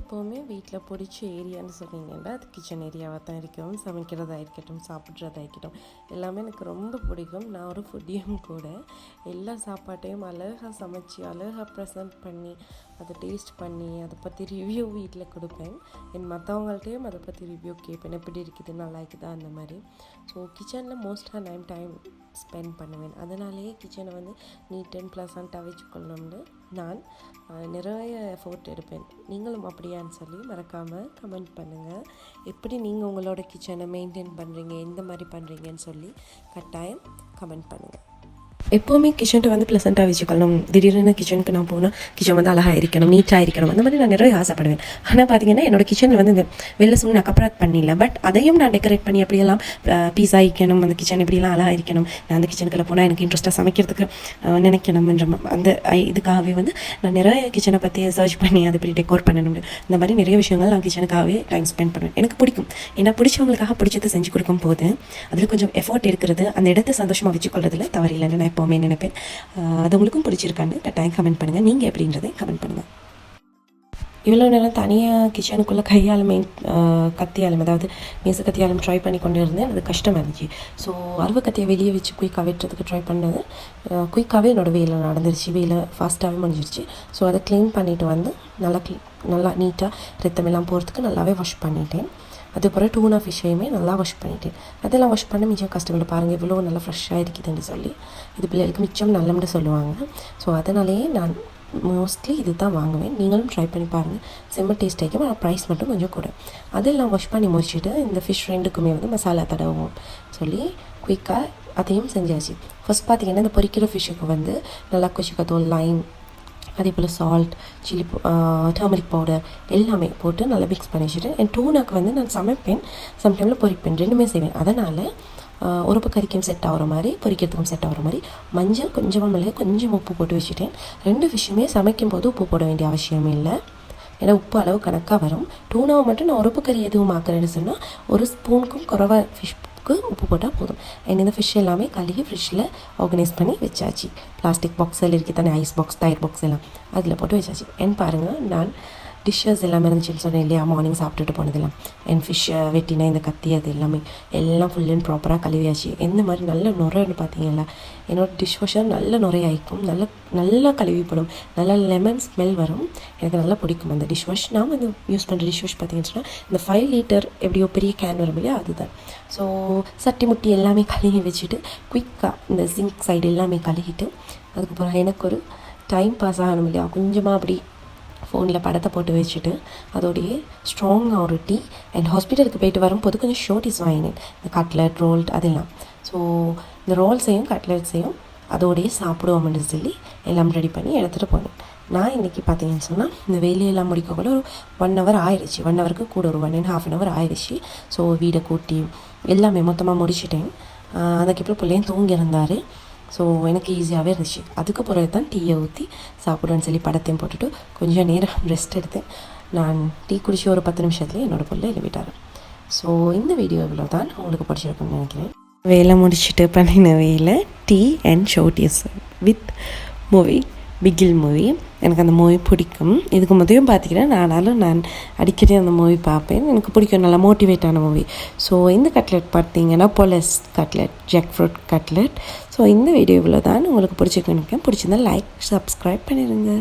எப்போவுமே வீட்டில் பிடிச்ச ஏரியான்னு சொன்னீங்கன்னா அது கிச்சன் ஏரியாவாக தான் இருக்கும். சமைக்கிறதா இருக்கட்டும், சாப்பிட்றதா இருக்கட்டும், எல்லாமே எனக்கு ரொம்ப பிடிக்கும். நான் ஒரு ஃபுட்டியும் கூட. எல்லா சாப்பாட்டையும் அழகாக சமைச்சு அழகாக ப்ரெசென்ட் பண்ணி அதை டேஸ்ட் பண்ணி அதை பற்றி ரிவ்யூ வீட்டில் கொடுப்பேன். மற்றவங்கள்ட்டையும் அதை பற்றி ரிவ்யூ கேட்பேன், எப்படி இருக்குது, நல்லா இருக்குதா, அந்த மாதிரி. ஸோ கிச்சனில் மோஸ்ட்டாக நான் டைம் ஸ்பெண்ட் பண்ணுவேன். அதனாலேயே கிச்சனை வந்து நீட் அண்ட் ப்ளசண்ட்டாக வச்சுக்கொள்ளணும்னு நான் நிறைய எஃபோர்ட் எடுப்பேன். நீங்களும் அப்படியான்னு சொல்லி மறக்காமல் கமெண்ட் பண்ணுங்கள். எப்படி நீங்கள் உங்களோட கிச்சனை மெயின்டைன் பண்ணுறீங்க, எந்த மாதிரி பண்ணுறீங்கன்னு சொல்லி கட்டாயம் கமெண்ட் பண்ணுங்கள். எப்போவுமே கிச்சன்ட்டு வந்து ப்ளசண்ட்டாக வச்சுக்கணும். திடீர்னு கிச்சனுக்கு நான் போனால் கிச்சன் வந்து அழகாக இருக்கணும், நீட்டாக இருக்கணும், அந்த மாதிரி நான் நிறைய ஆசைப்படுவேன். ஆனால் பார்த்தீங்கன்னா என்னோடய கிச்சனில் வந்து இந்த வெளில சும்மா நான் கப்பராத் பண்ணிடல. பட் அதையும் நான் டெக்கரேட் பண்ணி அப்படியெல்லாம் பீஸாக இருக்கணும், அந்த கிச்சன் எப்படிலாம் அழகாக இருக்கணும், நான் அந்த கிச்சனுக்குள்ளே போனால் எனக்கு இன்ட்ரெஸ்ட்டாக சமைக்கிறதுக்கு நினைக்கணும்ன்ற அந்த இதுக்காகவே வந்து நான் நிறைய கிச்சனை பற்றி சர்ச் பண்ணி அதை எப்படி டெக்கோர் பண்ணணும், இந்த மாதிரி நிறைய விஷயங்கள் நான் கிச்சனுக்காகவே டைம் ஸ்பெண்ட் பண்ணுவேன். எனக்கு பிடிக்கும். ஏன்னா பிடிச்சவங்களுக்காக பிடிச்சதை செஞ்சு கொடுக்கும் போது அதில் கொஞ்சம் எஃபோர்ட் இருக்கிறது, அந்த இடத்த சந்தோஷமாக வச்சுக்கொள்றதுல தவறில்லைன்னு நான் எப்போவுமே நினைப்பேன். அது உங்களுக்கும் பிடிச்சிருக்கான்னு கட்டாயம் கமெண்ட் பண்ணுங்கள். நீங்கள் எப்படின்றதை கமெண்ட் பண்ணுங்கள். இவ்வளோ நேரம் தனியாக கிச்சனுக்குள்ளே கையாலுமே கத்தியாலும், அதாவது மீச கத்தியாலும் ட்ரை பண்ணி கொண்டு இருந்தேன். அது கஷ்டமாக இருந்துச்சு. ஸோ அருவ கத்தியை வெளியே வச்சு குயிக்காக வெட்டுறதுக்கு ட்ரை பண்ணது. குயிக்காகவே என்னோடய வேலை நடந்துருச்சு, வேலை ஃபாஸ்ட்டாகவே முடிஞ்சிருச்சு. ஸோ அதை க்ளீன் பண்ணிவிட்டு வந்து நல்லா நீட்டாக ரத்தமெல்லாம் போகிறதுக்கு நல்லாவே வாஷ் பண்ணிட்டேன். அதுக்கப்புறம் டூனா ஃபிஷ்ஷையுமே நல்லா வாஷ் பண்ணிட்டேன். அதெல்லாம் வாஷ் பண்ண மிச்சம் கஷ்டப்பட்டு பாருங்கள் இவ்வளோ நல்லா ஃப்ரெஷ்ஷாக இருக்குதுன்னு சொல்லி. இது பிள்ளைகளுக்கு மிச்சம் நல்லம்னு சொல்லுவாங்க. ஸோ அதனாலேயே நான் மோஸ்ட்லி இது தான் வாங்குவேன். நீங்களும் ட்ரை பண்ணி பாருங்கள், செம்ம டேஸ்ட் ஆகிக்கும். ஆனால் ப்ரைஸ் மட்டும் கொஞ்சம் கூட. அதெல்லாம் வாஷ் பண்ணி முடிச்சுட்டு இந்த ஃபிஷ் ரெண்டுக்குமே வந்து மசாலா தடவும் சொல்லி குயிக்காக அதையும் செஞ்சாச்சு. ஃபஸ்ட் பார்த்திங்கன்னா இந்த பொரிக்கிற ஃபிஷ்ஷுக்கு வந்து நல்லா கொச்சிக்கத்தூள், லைம், அதே போல் சால்ட், சில்லி டர்மரிக் பவுடர் எல்லாமே போட்டு நல்லா மிக்ஸ் பண்ணி வச்சுட்டு, என் டூனாக்கு வந்து நான் சமைப்பேன், சம்டைமில் பொரிப்பேன், ரெண்டுமே செய்வேன். அதனால் ஒரு கறிக்கும் செட் ஆகிற மாதிரி, பொரிக்கிறதுக்கும் செட் ஆகிற மாதிரி மஞ்சள் கொஞ்சமாக மிளகு கொஞ்சம் உப்பு போட்டு வச்சுட்டேன். ரெண்டு ஃபிஷ்ஷுமே சமைக்கும் போது உப்பு போட வேண்டிய அவசியமே இல்லை. ஏன்னா உப்பு அளவு கணக்காக வரும். டூனாவை மட்டும் நான் உரப்பு கறி எதுவும் ஆக்குறேன்னு சொன்னால் ஒரு ஸ்பூனுக்கும் குறைவாக ஃபிஷ்க்கு உப்பு போட்டால் போதும். இந்த ஃபிஷ் எல்லாமே கழுகி ஃப்ரிட்ஜில் ஆர்கனைஸ் பண்ணி வச்சாச்சு. பிளாஸ்டிக் பாக்ஸில் இருக்குது தானே, ஐஸ் பாக்ஸ், டயர் பாக்ஸ் எல்லாம் அதில் போட்டு வச்சாச்சு. பாருங்கள், நான் டிஷ்ஷஸ் எல்லாமே இருந்துச்சுன்னு சொன்னேன் இல்லையா, மார்னிங் சாப்பிட்டுட்டு போனதெல்லாம். ஃபிஷ்ஷை வெட்டினா இந்த கத்தி அது எல்லாமே எல்லாம் ஃபுல் அண்ட் ப்ராப்பராக கழுவியாச்சு. எந்த மாதிரி நல்ல நுரைன்னு பார்த்தீங்களா, என்னோடய டிஷ் வாஷர் நல்ல நுரையாயிக்கும், நல்லா கழுவிப்படும், நல்லா லெமன் ஸ்மெல் வரும். எனக்கு நல்லா பிடிக்கும் அந்த டிஷ் வாஷ். நான் வந்து யூஸ் பண்ணுற டிஷ் வாஷ் பார்த்தீங்கன்னு சொன்னால் இந்த 5 லிட்டர் எப்படியோ பெரிய கேன் வரும் இல்லையா, அதுதான். ஸோ சட்டி முட்டி எல்லாமே கழுவி வச்சுட்டு குயிக்காக இந்த சிங்க் சைடு எல்லாமே கழுவிட்டு, அதுக்கப்புறம் எனக்கு ஒரு டைம் பாஸ் ஆகணும் இல்லையா, கொஞ்சமாக அப்படி ஃபோனில் படத்தை போட்டு வச்சுட்டு அதோடையே ஸ்ட்ராங்காக ஒரு டீ. ஹாஸ்பிட்டலுக்கு போயிட்டு வரும்போது கொஞ்சம் ஷோர்ட்டிஸ் வாங்கினேன், இந்த கட்லட், ரோல்ட் அதெல்லாம். ஸோ இந்த ரோல்ஸையும் கட்லெட்ஸையும் அதோடையே சாப்பிடுவோம்னு சொல்லி எல்லாம் ரெடி பண்ணி எடுத்துகிட்டு போனேன். நான் இன்றைக்கி பார்த்தீங்கன்னு சொன்னால் இந்த வேலையெல்லாம் முடிக்கக்குள்ள ஒரு 1 hour ஆயிடுச்சு. 1 hourக்கு கூட ஒரு 1.5 hour ஆயிடுச்சு. ஸோ வீடை கூட்டி எல்லாமே மொத்தமாக முடிச்சிட்டேன். அதுக்கப்புறம் பிள்ளையும் தூங்கியிருந்தார். ஸோ எனக்கு ஈஸியாகவே இருந்துச்சு. அதுக்கு பிறகு தான் டீயை ஊற்றி சாப்பிடுவேன்னு சொல்லி படத்தையும் போட்டுட்டு கொஞ்சம் நேரம் ரெஸ்ட் எடுத்தேன். நான் டீ குடிச்சு ஒரு 10 நிமிஷத்துலேயே என்னோடய பிள்ளை எழுப்பிட்டார். ஸோ இந்த வீடியோ இவ்வளோ தான், உங்களுக்கு பிடிச்சிருக்குன்னு நினைக்கிறேன். வேலை முடிச்சுட்டு பண்ணின வேலை tea and shorties with movie, Bigil movie. எனக்கு அந்த மூவி பிடிக்கும். இதுக்கு முதலையும் பார்த்தீங்கன்னா நான் அடிக்கடி அந்த மூவி பார்ப்பேன், எனக்கு பிடிக்கும், நல்லா மோட்டிவேட்டான மூவி. ஸோ இந்த கட்லெட் பார்த்தீங்கன்னா பொலஸ் cutlet, jackfruit cutlet. So இந்த வீடியோ இவ்வளோ தான், உங்களுக்கு பிடிச்சிருக்கேன். பிடிச்சிருந்தா லைக், சப்ஸ்கிரைப் பண்ணிடுங்க.